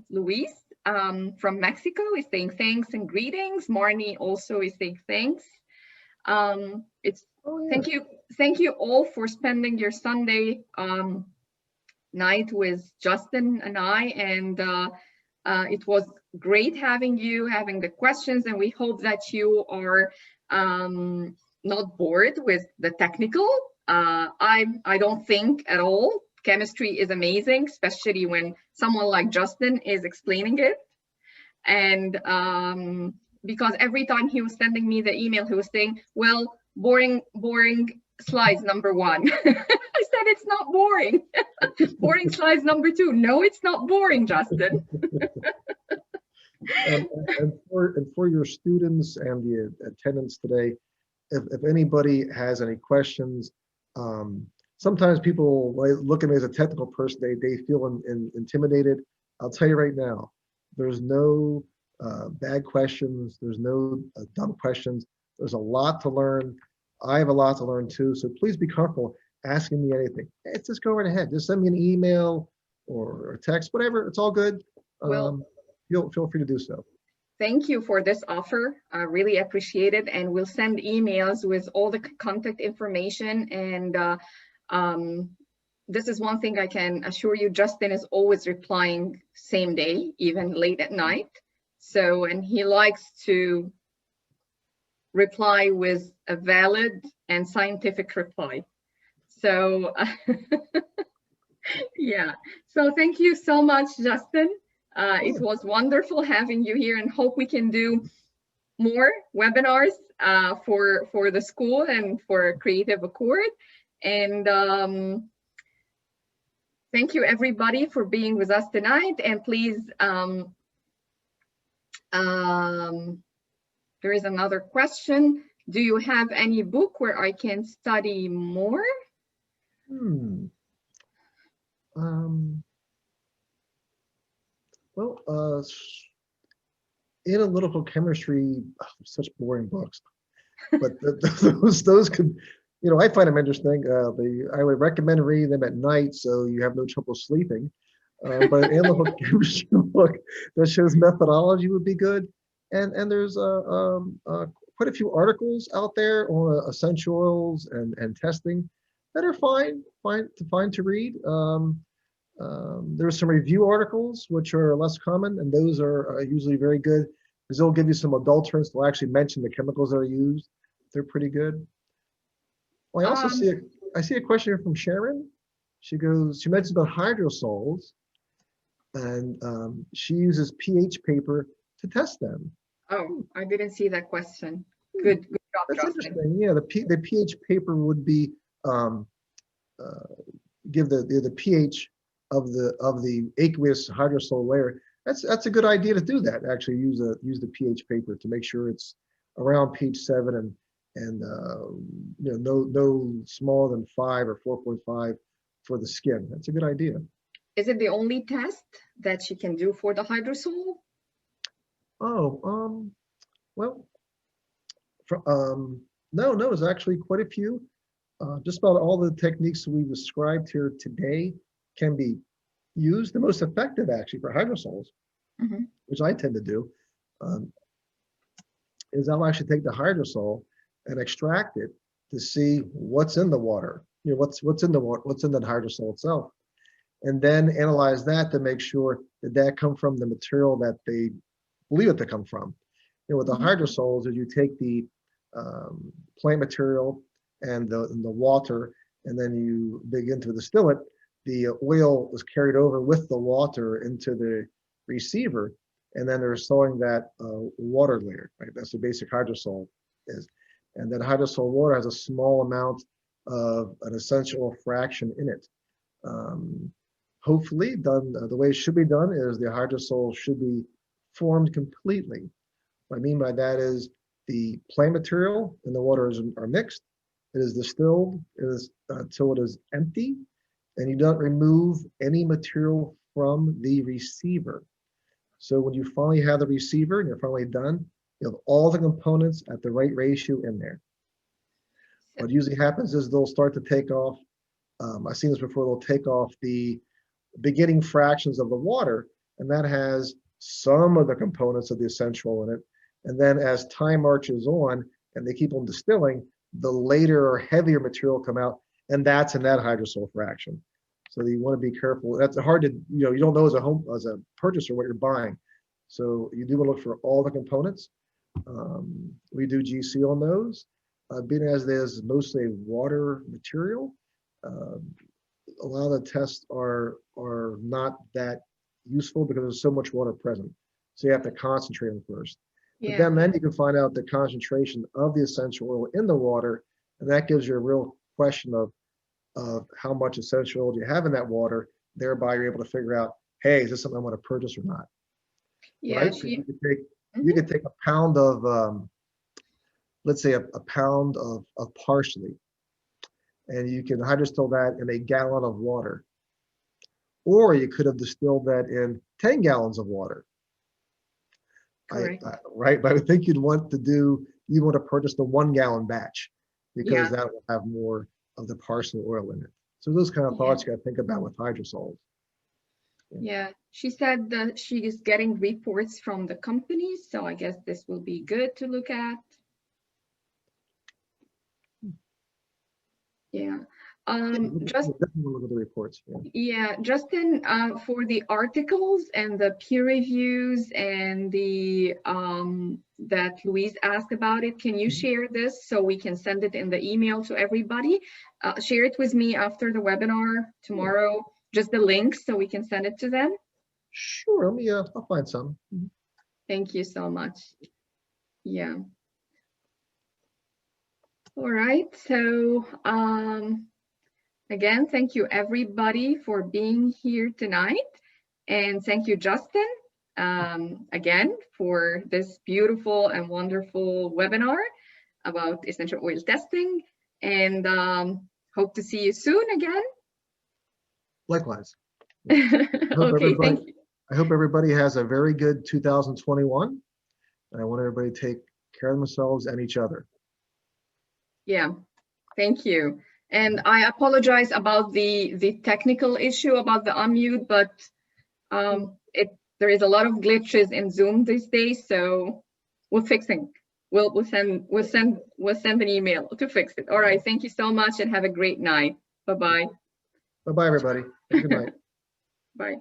Luis from Mexico is saying thanks and greetings. Marnie also is saying thanks. Thank you all for spending your Sunday night with Justin and I, and it was great having the questions, and we hope that you are not bored with the technical. I don't think at all. Chemistry is amazing, especially when someone like Justin is explaining it. And because every time he was sending me the email, he was saying, well, boring slides number 1. I said, it's not boring. Boring slides number 2. No, it's not boring, Justin. and for your students and the attendants today, if anybody has any questions, sometimes people look at me as a technical person, they feel intimidated. I'll tell you right now, there's no bad questions. There's no dumb questions. There's a lot to learn. I have a lot to learn too. So please be comfortable asking me anything. It's just go right ahead. Just send me an email or a text, whatever. It's all good. Feel free to do so. Thank you for this offer. I really appreciate it. And we'll send emails with all the contact information. And this is one thing I can assure you, Justin is always replying same day, even late at night. So, and he likes to reply with a valid and scientific reply. So, yeah. So thank you so much, Justin. It was wonderful having you here, and hope we can do more webinars for the school and for Creative Accord. And Thank you everybody for being with us tonight, and please, there is another question. Do you have any book where I can study more? Well, analytical chemistry, such boring books, but those could, you know, I find them interesting. I would recommend reading them at night so you have no trouble sleeping. But an analytical chemistry book that shows methodology would be good. And there's quite a few articles out there on essential oils and testing that are fine to read. There's some review articles which are less common, and those are usually very good because they'll give you some adulterants. They'll actually mention the chemicals that are used. They're pretty good. Well, I also see a question here from Sharon. She mentions about hydrosols, and she uses pH paper to test them. Oh, I didn't see that question. Good job, That's Justin. interesting. Yeah, the pH paper would be give the pH of the aqueous hydrosol layer. That's a good idea to do that. Actually, use the pH paper to make sure it's around pH 7 and you know, no smaller than 5 or 4.5 for the skin. That's a good idea. Is it the only test that she can do for the hydrosol? Oh, well, no, there's actually quite a few. Just about all the techniques we described here today can be used. The most effective actually for hydrosols, which I tend to do, is I'll actually take the hydrosol and extract it to see what's in the water. You know, what's in the water, what's in the hydrosol itself, and then analyze that to make sure that come from the material that they believe it to come from. You know, with the hydrosols, is you take the plant material and the water, and then you begin to distill it. The oil is carried over with the water into the receiver, and then they're sowing that water layer. Right, that's the basic hydrosol is, and then hydrosol water has a small amount of an essential fraction in it. Hopefully, done the way it should be done is the hydrosol should be formed completely. What I mean by that is the plant material and the water are mixed. It is distilled until it is empty, and you don't remove any material from the receiver. So when you finally have the receiver and you're finally done, you have all the components at the right ratio in there. What usually happens is they'll start to take off. I've seen this before. They'll take off the beginning fractions of the water, and that has some of the components of the essential in it. And then as time marches on and they keep on distilling, the later or heavier material come out, and that's in that hydrosol fraction. So you want to be careful. That's hard to, you know, you don't know as a purchaser what you're buying. So you do want to look for all the components. We do GC on those. Being as there's mostly water material, a lot of the tests are not that useful because there's so much water present. So you have to concentrate them first. Yeah. But then you can find out the concentration of the essential oil in the water, and that gives you a real question of how much essential oil do you have in that water. Thereby, you're able to figure out, hey, is this something I want to purchase or not? Yeah, right? You could take a pound of, let's say a pound of parsley, and you can hydrodistill that in a gallon of water. Or you could have distilled that in 10 gallons of water. Right? But I would think you'd want to purchase the 1 gallon batch because that will have more of the parsley oil in it. So those kind of thoughts you got to think about with hydrosols. Yeah, she said that she is getting reports from the companies, so I guess this will be good to look at. Yeah. Just look at the reports. Justin, for the articles and the peer reviews and the that Louise asked about it, can you share this so we can send it in the email to everybody? Share it with me after the webinar tomorrow, just the links so we can send it to them. Sure, let me I'll find some. Thank you so much. Yeah. All right, so Again, thank you everybody for being here tonight. And thank you, Justin, again, for this beautiful and wonderful webinar about essential oil testing. And hope to see you soon again. Likewise. Okay, thank you. I hope everybody has a very good 2021. And I want everybody to take care of themselves and each other. Yeah, thank you. And I apologize about the technical issue about the unmute, but there is a lot of glitches in Zoom these days, so we're fixing. We'll send an email to fix it. All right, thank you so much and have a great night. Bye-bye. Bye-bye, everybody. Good night. Bye.